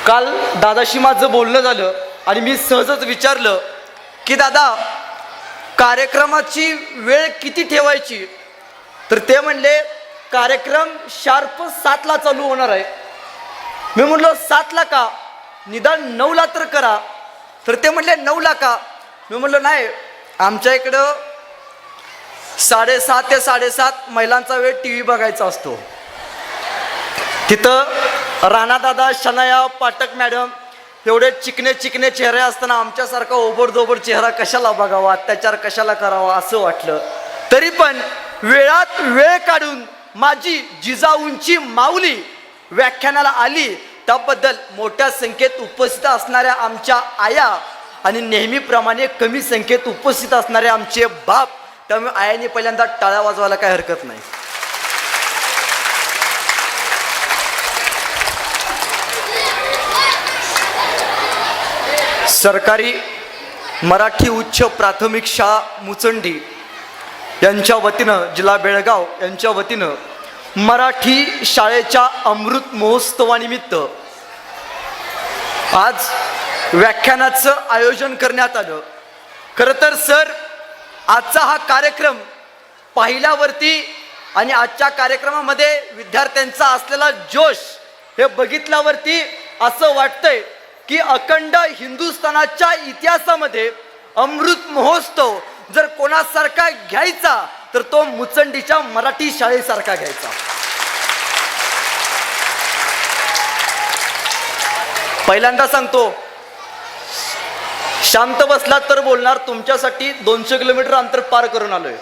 काल दादाशी माझं बोलणं झालं आणि मी सहजच विचारलं की दादा कार्यक्रमाची वेळ किती ठेवायची, तर ते म्हणले कार्यक्रम शार्प 7ला चालू होणार आहे. मी म्हणलो 7ला का, निदान 9ला तर करा. तर ते म्हणले 9ला का. मी म्हणलो नाही, आमच्या इकडं 6:30 ते 7:30 महिलांचा वेळ टी व्ही बघायचा असतो. तिथं राणादादा, शनाया, पाठक मॅडम एवढे चिकने चिकने चेहरे असताना आमच्यासारखा ओबडधोबड चेहरा कशाला बघावा, अत्याचार कशाला करावा असं वाटलं. तरी पण वेळात वेळ काढून माझी जिजाऊंची माऊली व्याख्यानाला आली, त्याबद्दल मोठ्या संख्येत उपस्थित असणाऱ्या आमच्या आया आणि नेहमीप्रमाणे कमी संख्येत उपस्थित असणारे आमचे बाप, त्यामुळे आयाने पहिल्यांदा टाळ्या वाजवायला काही हरकत नाही. सरकारी मराठी उच्च प्राथमिक शाळा मुचंडी यांच्या वतीनं, जिल्हा बेळगाव यांच्या वतीनं मराठी शाळेच्या अमृत महोत्सवानिमित्त आज व्याख्यानाचं आयोजन करण्यात आलं. खरं तर सर, आजचा हा कार्यक्रम पाहिल्यावरती आणि आजच्या कार्यक्रमामध्ये विद्यार्थ्यांचा असलेला जोश हे बघितल्यावरती असं वाटतंय की अखंड हिंदुस्थानाच्या इतिहासामध्ये अमृत महोत्सव जर कोणासारखा घ्यायचा तर तो मुचंडीच्या मराठी शाळेसारखा घ्यायचा. पहिल्यांदा सांगतो, शांत बसलात तर बोलणार, तुमच्यासाठी 200 किलोमीटर अंतर पार करून आलोय.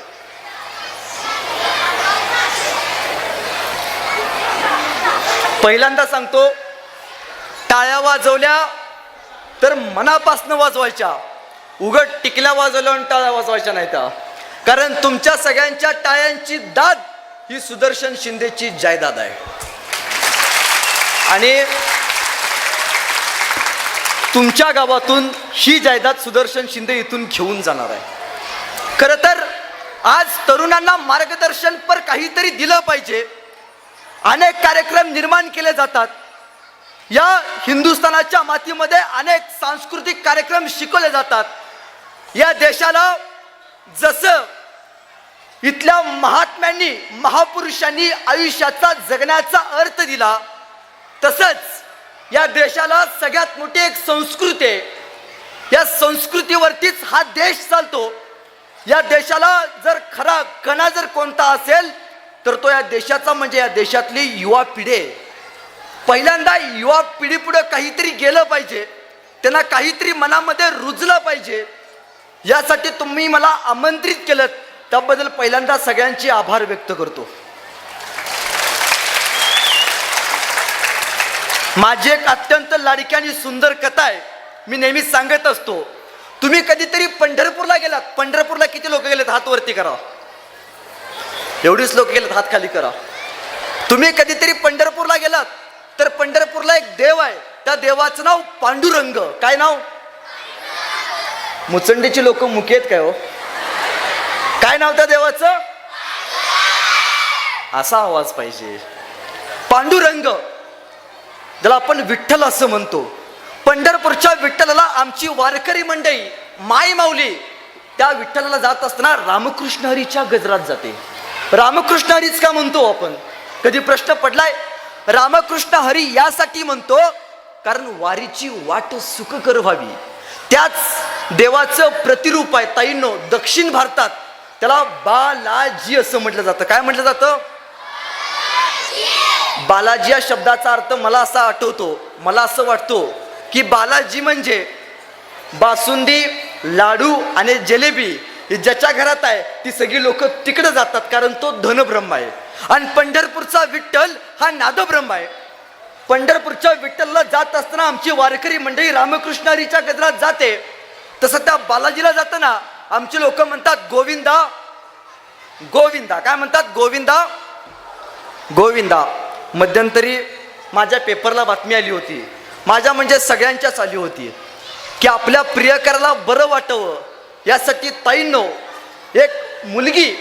पहिल्यांदा सांगतो, टाळ्या वाजवल्या तर मनापासून वाजवायच्या, उघड टिकल्या वाजवल्या आणि टाळ्या वाजवायच्या नाही त्या. कारण तुमच्या सगळ्यांच्या टाळ्यांची दाद ही सुदर्शन शिंदेची जायदाद आहे आणि तुमच्या गावातून ही जायदाद सुदर्शन शिंदे इथून घेऊन जाणार आहे. खरं तर आज तरुणांना मार्गदर्शनपर काहीतरी दिलं पाहिजे. अनेक कार्यक्रम निर्माण केले जातात. या हिंदुस्थानाच्या मातीमध्ये अनेक सांस्कृतिक कार्यक्रम शिकवले जातात. या देशाला जसं इथल्या महात्म्यांनी, महापुरुषांनी आयुष्याचा जगण्याचा अर्थ दिला, तसंच या देशाला सगळ्यात मोठी एक संस्कृती आहे. या संस्कृतीवरतीच हा देश चालतो. या देशाला जर खरा कणा जर कोणता असेल तर तो या देशाचा म्हणजे या देशातली युवा पिढी आहे. पहिल्यांदा युवा पिढीपुढे काहीतरी गेलं पाहिजे, त्यांना काहीतरी मनामध्ये रुजलं पाहिजे. यासाठी तुम्ही मला आमंत्रित केलं, त्याबद्दल पहिल्यांदा सगळ्यांचे आभार व्यक्त करतो. माझी एक अत्यंत लाडकी आणि सुंदर कथा आहे. मी नेहमी सांगत असतो, तुम्ही कधीतरी पंढरपूरला गेलात? पंढरपूरला किती लोक गेलेत? हात वरती करा. एवढीच लोक गेलेत, हात खाली करा. तुम्ही कधीतरी पंढरपूरला गेलात तर पंढरपूरला एक देव आहे, त्या देवाचं नाव पांडुरंग. काय नाव? मुचंडीची लोक मुकी आहेत काय हो? काय नाव त्या देवाचं? असा आवाज पाहिजे. पांडुरंग, ज्याला आपण विठ्ठल असं म्हणतो. पंढरपूरच्या विठ्ठलाला आमची वारकरी मंडळी, माय माऊली, त्या विठ्ठलाला जात असताना रामकृष्ण हरीच्या गजरात जाते. रामकृष्ण हरीच का म्हणतो आपण? कधी प्रश्न पडलाय? रामकृष्ण हरी यासाठी म्हणतो कारण वारीची वाट सुखकर व्हावी. त्याच देवाचं प्रतिरूप आहे ताईंनो. दक्षिण भारतात त्याला बालाजी असं म्हटलं जातं. काय म्हटलं जातं? बालाजी या शब्दाचा अर्थ मला असा आठवतो, मला असं वाटतो की बालाजी म्हणजे बासुंदी, लाडू आणि जिलेबी ज्याच्या घरात आहे ती सगळी लोक तिकडे जातात, कारण तो धनब्रह्म आहे. आणि पंढरपूरचा विठ्ठल हा नादब्रह्म आहे. पंढरपूरच्या विठ्ठलला जात असताना आमची वारकरी मंडळी रामकृष्ण हरीच्या गजरात जाते. तसं त्या बालाजीला जाताना आमचे लोक म्हणतात गोविंदा गोविंदा. काय म्हणतात? गोविंदा गोविंदा. मध्यंतरी माझ्या पेपरला बातमी आली होती, माझ्या म्हणजे सगळ्यांच्याच आली होती, की आपल्या प्रियकराला बरं वाटावं यासाठी ताईंनो एक मुलगी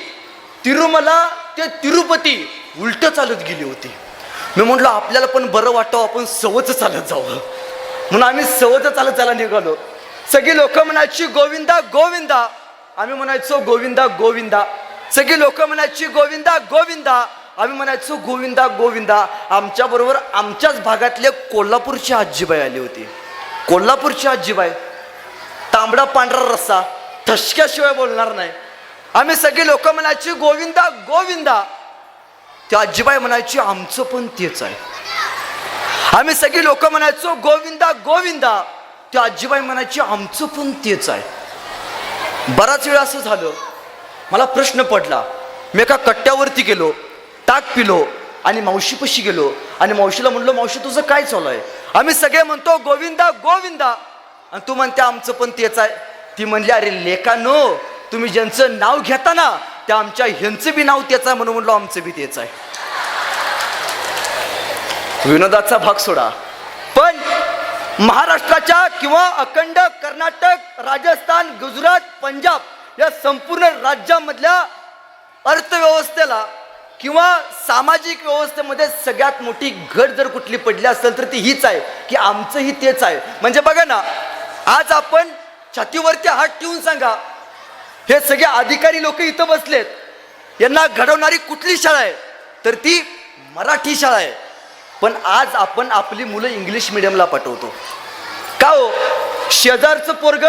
तिरुमला ते तिरुपती उलट चालत गेली होती. मी म्हटलं आपल्याला पण बरं वाटावं, आपण सवच चालत जावं, म्हणून आम्ही सवच चालत जायला निघालो. सगळी लोक म्हणायची गोविंदा गोविंदा, आम्ही म्हणायचो गोविंदा गोविंदा. सगळी लोक म्हणायची गोविंदा गोविंदा, आम्ही म्हणायचो गोविंदा गोविंदा. आमच्या बरोबर आमच्याच भागातले कोल्हापूरची आजीबाई आली होती. कोल्हापूरची आजीबाई, तांबडा पांढरा रस्सा, ठसक्याशिवाय बोलणार नाही. आम्ही सगळी लोक म्हणायची गोविंदा गोविंदा. त्या आजीबाई म्हणायची आमचं पण तेच आहे. आम्ही सगळी लोक म्हणायचो गोविंदा गोविंदा. त्या आजीबाई म्हणायची आमचं पण तेच आहे. बराच वेळ असं झालं, मला प्रश्न पडला. मी एका कट्ट्यावरती गेलो, ताक पिलो आणि मावशीपाशी गेलो आणि मावशीला म्हणलो मावशी तुझं काय चालू आहे? आम्ही सगळे म्हणतो गोविंदा गोविंदा आणि तू म्हणते आमचं पण तेच आहे. ती म्हणली अरे लेकानो, तुम्ही ज्यांचं नाव घेता ना त्या आमच्या ह्यांचं बी नाव तेच आहे, म्हणून म्हणलो आमचं बी तेच आहे. विनोदाचा भाग सोडा, पण महाराष्ट्राच्या किंवा अखंड कर्नाटक, राजस्थान, गुजरात, पंजाब या संपूर्ण राज्यामधल्या अर्थव्यवस्थेला किंवा सामाजिक व्यवस्थेमध्ये सगळ्यात मोठी घट जर कुठली पडली असेल तर ती हीच आहे की आमचंही तेच आहे. म्हणजे बघा ना, आज आपण छातीवरती हात ठेवून सांगा, हे सगळे अधिकारी लोक इथं बसलेत, यांना घडवणारी कुठली शाळा आहे? तर ती मराठी शाळा आहे. पण आज आपण आपली मुलं इंग्लिश मिडियमला पाठवतो. का हो? शेजारचं पोरग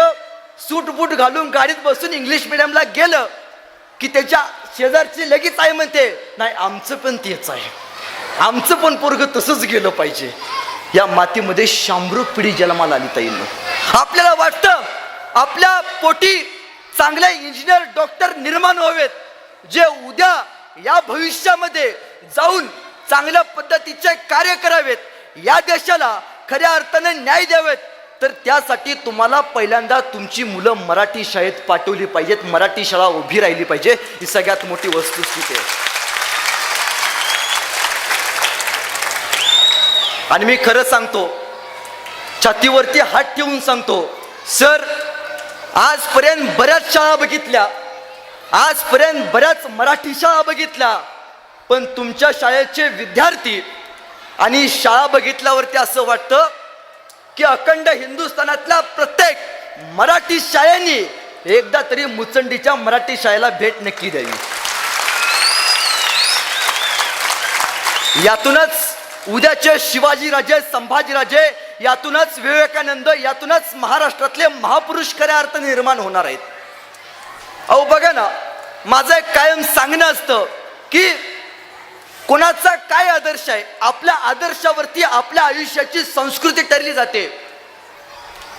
सूट बूट घालून गाडीत बसून इंग्लिश मिडियमला गेलं की त्याच्या शेजारची लगेच आहे म्हणते नाही आमचं पण तेच आहे, आमचं पण पोरग तसंच गेलं पाहिजे. या मातीमध्ये शामरूप पिढी जन्माला आली ताईंनो. आपल्याला वाटतं आपल्या पोटी चांगले इंजिनियर, डॉक्टर निर्माण व्हावेत, जे उद्या या भविष्यामध्ये जाऊन चांगल्या पद्धतीचे कार्य करावेत, या देशाला खऱ्या अर्थाने न्याय द्यावेत. तर त्यासाठी तुम्हाला पहिल्यांदा तुमची मुलं मराठी शाळेत पाठवली पाहिजेत, मराठी शाळा उभी राहिली पाहिजे. ही सगळ्यात मोठी वस्तुस्थिती आहे. आणि मी खरं सांगतो, छातीवरती हात ठेवून सांगतो सर, आजपर्यंत बऱ्याच शाळा बघितल्या, आजपर्यंत बऱ्याच मराठी शाळा बघितल्या, पण तुमच्या शाळेचे विद्यार्थी आणि शाळा बघितल्यावरती असं वाटतं की अखंड हिंदुस्थानातल्या प्रत्येक मराठी शाळेनी एकदा तरी मुचंडीच्या मराठी शाळेला भेट नक्की द्यावी. यातूनच उद्याचे शिवाजीराजे, संभाजीराजे, यातूनच विवेकानंद, यातूनच महाराष्ट्रातले महापुरुष खऱ्या अर्थ निर्माण होणार आहेत. अहो बघा ना, माझं एक कायम सांगणं असतं की कोणाचा काय आदर्श आहे, आपल्या आदर्शावरती आपल्या आयुष्याची संस्कृती ठरली जाते.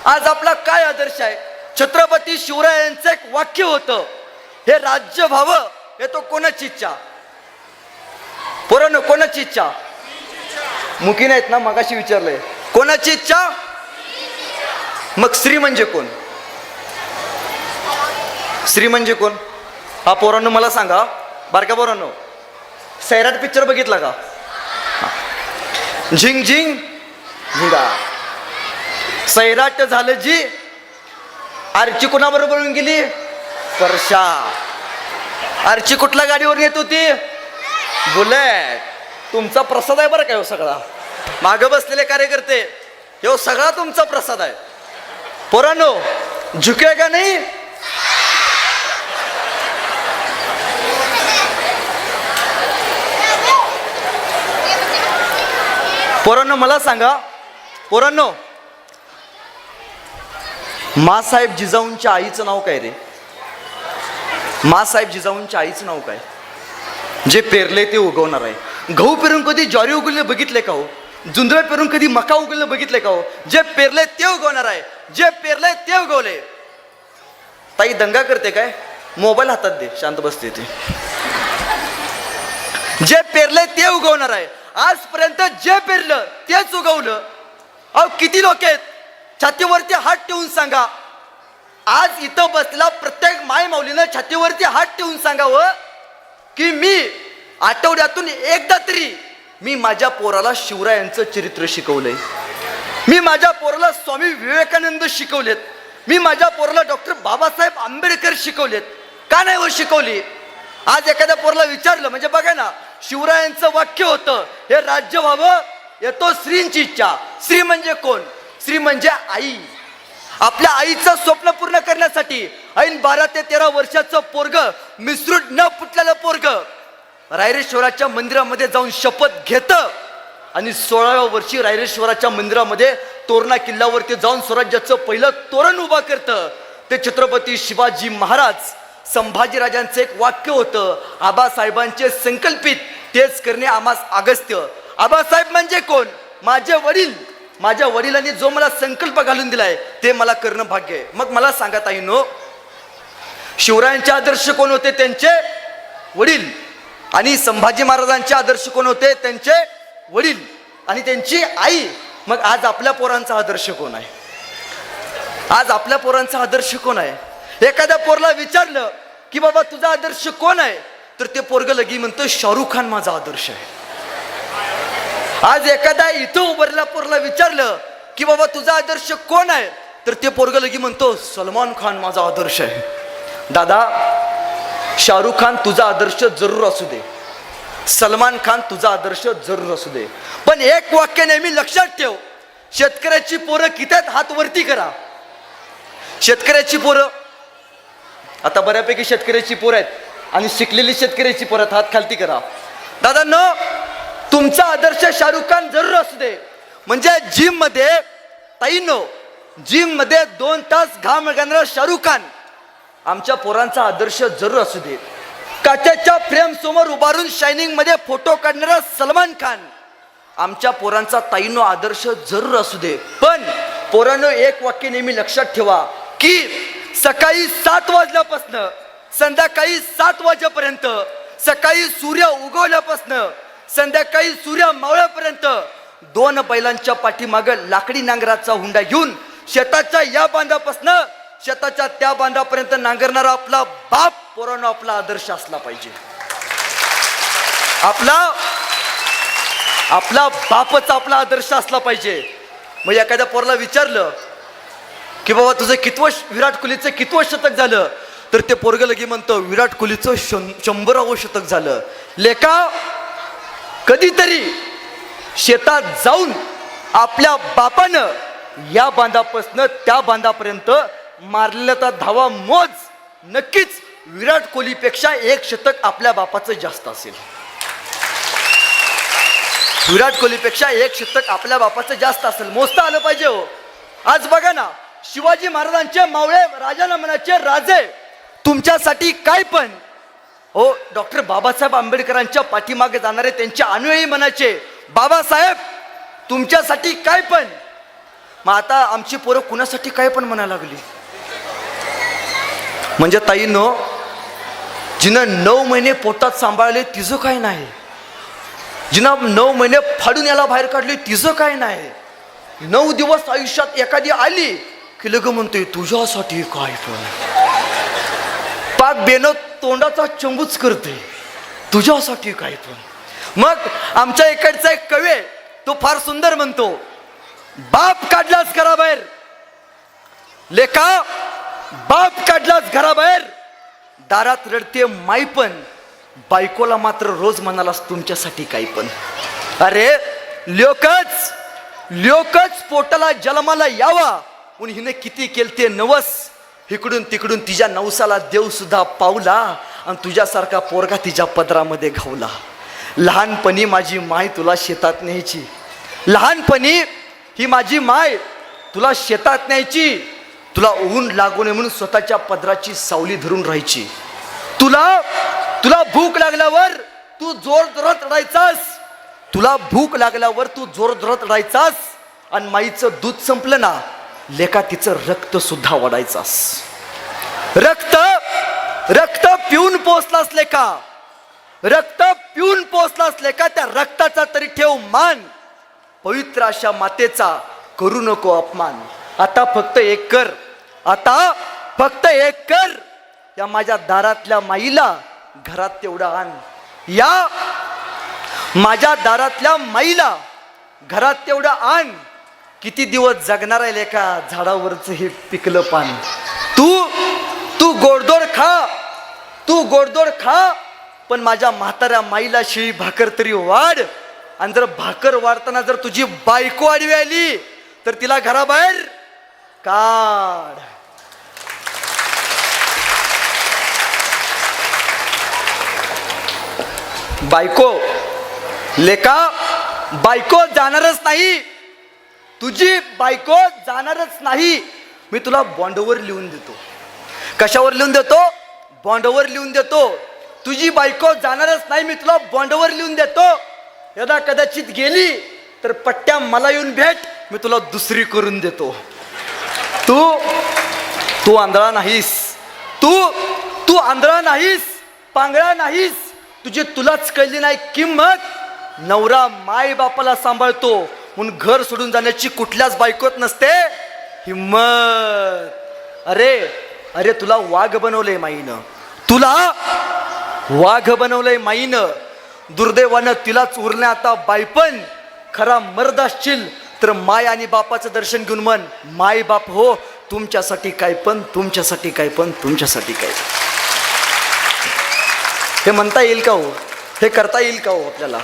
आज आपला काय आदर्श आहे? छत्रपती शिवरायांचं एक वाक्य होतं, हे राज्य व्हावं हे तो कोणाची इच्छा? पोरांनो कोणाची इच्छा? मुकी नाहीत ना, मगाशी विचारलंय कोणाची इच्छा? मग श्री म्हणजे कोण? श्री म्हणजे कोण? हा पोरांनो मला सांगा, बारक्या पोरांनो, सैराट पिक्चर बघितला का? झिंग झिंग झिंगा, सैराट झालं जी. आरची कोणाबरोबर पळून गेली? परशा. आरची कुठल्या गाडीवर येत होती? बुलेट. तुमचा प्रसाद आहे बरं काय हो सगळा, मागं बसलेले कार्यकर्ते, हे सगळा तुमचा प्रसाद आहे. पोरांनो झुकेगा नाही. पोरांनो मला सांगा, पोरांनो मासाहेब जिजाऊंच्या आईचं नाव काय रे? मासाहेब जिजाऊंच्या आईचं नाव काय? जे पेरले ते उगवणार आहे. गहू पेरून कधी ज्वारी उगवले बघितले का हो? जुंधळे पेरून कधी मका उगवले बघितले का हो? जे पेरले ते उगवणार आहे, जे पेरले ते उगवले. ताई दंगा करते काय? मोबाईल हातात दे, शांत बसते ते. जे पेरले ते उगवणार आहे. आजपर्यंत जे पेरलं तेच उगवलं. अहो किती लोक आहेत, छातीवरती हात ठेवून सांगा, आज इथं बसलेला प्रत्येक माय माऊलीनं छातीवरती हात ठेवून सांगावं की मी आठवड्यातून एकदा तरी मी माझ्या पोराला शिवरायांचं चरित्र शिकवलंय, मी माझ्या पोराला स्वामी विवेकानंद शिकवलेत, मी माझ्या पोराला डॉक्टर बाबासाहेब आंबेडकर शिकवलेत. का नाही वर शिकवली? आज एखाद्या पोराला विचारलं, म्हणजे बघा ना, शिवरायांचं वाक्य होतं, हे राज्य व्हावं येतो श्रींची इच्छा. श्री म्हणजे कोण? श्री म्हणजे आई. आपल्या आईचं स्वप्न पूर्ण करण्यासाठी ऐन 12 ते 13 वर्षाचं पोरग, मिसरूट न फुटलेलं पोरग रायरेश्वराच्या मंदिरामध्ये जाऊन शपथ घेतं आणि 16व्या वर्षी रायरेश्वराच्या मंदिरामध्ये तोरणा किल्ल्यावरती जाऊन स्वराज्याचं पहिलं तोरण उभा करतं. ते छत्रपती शिवाजी महाराज संभाजीराजांचं एक वाक्य होतं, आबासाहेबांचे संकल्पित तेच करणे आम्हास अगस्त्य. आबासाहेब म्हणजे कोण? माझे वडील. माझ्या वडिलांनी जो मला संकल्प घालून दिलाय ते मला करणं भाग्य आहे. मग मला सांगा ताईंनो, शिवरायांचे आदर्श कोण होते? त्यांचे वडील. आणि संभाजी महाराजांचे आदर्श कोण होते? त्यांचे वडील आणि त्यांची आई. मग आज आपल्या पोरांचा आदर्श कोण आहे? आज आपल्या पोरांचा आदर्श कोण आहे? एखाद्या पोरला विचारलं की बाबा तुझा आदर्श कोण आहे, तर ते पोरग लगी म्हणतं शाहरुख खान माझा आदर्श आहे. आज एखाद्या इथं उभारल्या पोरला विचारलं की बाबा तुझा आदर्श कोण आहे, तर ते पोरग लगी म्हणतो सलमान खान माझा आदर्श आहे. दादा, शाहरुख खान तुझा आदर्श जरूर असू दे, सलमान खान तुझा आदर्श जरूर असू दे, पण एक वाक्य नेहमी लक्षात ठेव, शेतकऱ्याची पोरं किती आहेत हात वरती करा. शेतकऱ्याची पोरं, आता बऱ्यापैकी शेतकऱ्याची पोरं आहेत आणि शिकलेली शेतकऱ्याची पोरं आहेत, हात खालती करा. दादा न तुमचा आदर्श शाहरुख खान जरूर असू दे. म्हणजे जिम मध्ये ताईनो, जिम मध्ये 2 तास घाम घालणारा शाहरुख खान आमच्या पोरांचा आदर्श जरूर असू दे. काचेच्या फ्रेम समोर उभारून शायनिंग मध्ये फोटो काढणारा सलमान खान आमच्या पोरांचा ताईनो आदर्श जरूर असू दे. पण पोरांनो एक वाक्य नेहमी लक्षात ठेवा की सकाळी 7 वाजल्यापासून संध्याकाळी 7 वाजेपर्यंत, सकाळी सूर्य उगवल्यापासून संध्याकाळी सूर्य मावळ्यापर्यंत 2 बैलांच्या पाठीमागं लाकडी नांगराचा हुंडा घेऊन शेताच्या या बांधापासून शेताच्या त्या बांधापर्यंत नांगरणारा आपला बाप पोरांनो आपला आदर्श असला पाहिजे. आपला बापच आपला आदर्श असला पाहिजे. मग एखाद्या पोराला विचारलं की बाबा तुझं विराट कोहलीचं कितवं शतक झालं, तर ते पोरग लगी म्हणतं विराट कोहलीचं 100वं शतक झालं. लेका, कधीतरी शेतात जाऊन आपल्या बापानं या बांधापासून त्या बांधापर्यंत मारलेला धावा मोज, नक्कीच विराट कोहलीपेक्षा 1 शतक आपल्या बापाचं जास्त असेल. विराट कोहलीपेक्षा 1 शतक आपल्या बापाचं जास्त असेल, मोजता आलं पाहिजे हो. आज बघा ना, शिवाजी महाराजांचे मावळे राजाला म्हणायचे राजे तुमच्यासाठी काय पण हो. डॉक्टर बाबासाहेब आंबेडकरांच्या पाठीमागे जाणारे त्यांचे अनुयायी म्हणायचे बाबासाहेब तुमच्यासाठी काय पण. मग आता आमची पोरं कुणासाठी काय पण म्हणायला लागली. म्हणजे ताईनो, जिनं 9 महिने पोटात सांभाळले तिचं काय नाही, जिनं 9 महिने फाडून याला बाहेर काढले तिचं काय नाही, 9 दिवस आयुष्यात एखादी आली की लग म्हणतोय तुझ्यासाठी काय पण. पाक बेनो तोंडाचा चंबूच करते तुझ्यासाठी काय पण. मग आमच्या इकडचा एक कवी आहे, तो फार सुंदर म्हणतो, बाप काढलाच घराबाहेर लेका, बाप काढलाच घराबाहेर, दारात रडते माई पण, बायकोला मात्र रोज म्हणालास तुमच्यासाठी काही पण. अरे लोकच पोटाला जन्माला यावा म्हणून हिने किती केलते नवस, इकडून तिकडून तिच्या नवसाला देव सुद्धा पावला आणि तुझ्यासारखा पोरगा तिच्या पदरामध्ये घावला. लहानपणी माझी माय तुला शेतात न्यायची, लहानपणी ही माझी माय तुला शेतात न्यायची, तुला ऊन लागू नये म्हणून स्वतःच्या पदराची सावली धरून राहायची. तुला भूक लागल्यावर तू जोर जोरात रडायचास, तुला भूक लागल्यावर तू जोर जोरात रडायचास आणि माईचं दूध संपलं ना लेका तिचं रक्त सुद्धा वाढायचास. रक्त पिऊन पोचलास लेका, रक्त पिऊन पोचलास लेका, त्या रक्ताचा तरी ठेव मान, पवित्र अशा मातेचा करू नको अपमान. आता फक्त एक कर, या माझ्या दारातल्या माईला घरात तेवढा आण, या माझ्या दारातल्या माईला घरात तेवढं आण. किती दिवस जगणार आहे लेका झाडावरच हे पिकलं पान. तू गोडदोड खा, पण माझ्या म्हाताऱ्या माईला शिळी भाकर तरी वाढ. आणि जर भाकर वाढताना जर तुझी बायको आडवी आली तर तिला घराबाहेर काढ. बायको लेका, बायको जाणारच नाही, तुझी बायको जाणारच नाही. मी तुला बॉन्डवर लिहून देतो. कशावर लिहून देतो? बॉन्डवर लिहून देतो. तुझी बायको जाणारच नाही, मी तुला बॉन्डवर लिहून देतो. यदा कदाचित गेली तर पट्ट्या मला येऊन भेट, मी तुला दुसरी करून देतो. तू आंधळा नाहीस, तू आंधळा नाहीस, पांगळा नाहीस. तुझी तुलाच कळली नाही किंमत. नवरा माय बापाला सांभाळतो म्हणून घर सोडून जाण्याची कुठल्याच बायकोत नसते हिम्मत. अरे तुला वाघ बनवलंय माईनं, तुला वाघ बनवलंय माईनं. दुर्दैवानं तिलाच उरणे आता बायपण. खरा मर्द असशील तर माय आणि बापाचं दर्शन घेऊन म्हण, माय बाप हो तुमच्यासाठी काय पण, तुमच्यासाठी काय पण, तुमच्यासाठी काय. हे म्हणता येईल का हो? हे करता येईल का हो आपल्याला?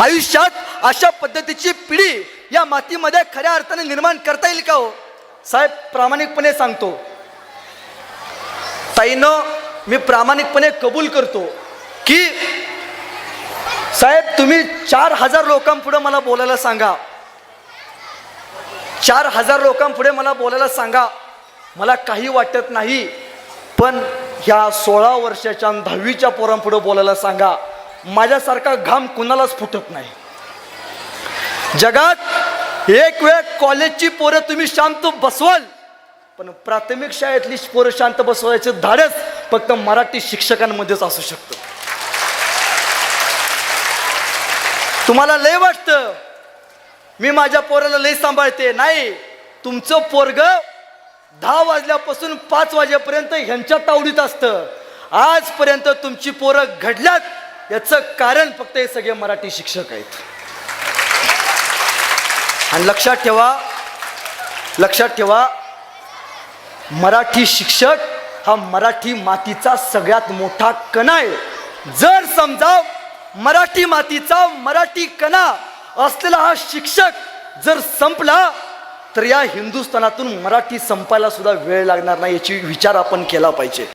आयुष्यात अशा पद्धतीची पिढी या मातीमध्ये खऱ्या अर्थाने निर्माण करता येईल का हो? साहेब प्रामाणिकपणे सांगतो, ताईनं मी प्रामाणिकपणे कबूल करतो की साहेब तुम्ही 4000 लोकांपुढे मला बोलायला सांगा, 4000 लोकांपुढे मला बोलायला सांगा, मला काही वाटत नाही. पण ह्या 16 वर्षाच्या 10वीच्या पोरांपुढे बोलायला सांगा, माझ्यासारखा घाम कुणालाच फुटत नाही. जगात एक वेळ कॉलेजची पोरं तुम्ही शांत बसवाल, पण प्राथमिक शाळेतली पोरं शांत बसवायचं धाडस फक्त मराठी शिक्षकांमध्येच असू शकतं. तुम्हाला लय वाटतं मी माझ्या पोराला लय सांभाळते. नाही, तुमचं पोरग 10 वाजल्यापासून 5 वाजेपर्यंत ह्यांच्या तावडीत असतं. आजपर्यंत तुमची पोरं घडल्यात याचं कारण फक्त हे सगळे मराठी शिक्षक आहेत. आणि लक्षात ठेवा मराठी शिक्षक हा मराठी मातीचा सगळ्यात मोठा कणा आहे. जर समजा मराठी मातीचा मराठी कणा असलेला हा शिक्षक जर संपला तर या हिंदुस्थानातून मराठी संपायला सुद्धा वेळ लागणार नाही, याची विचार आपण केला पाहिजे.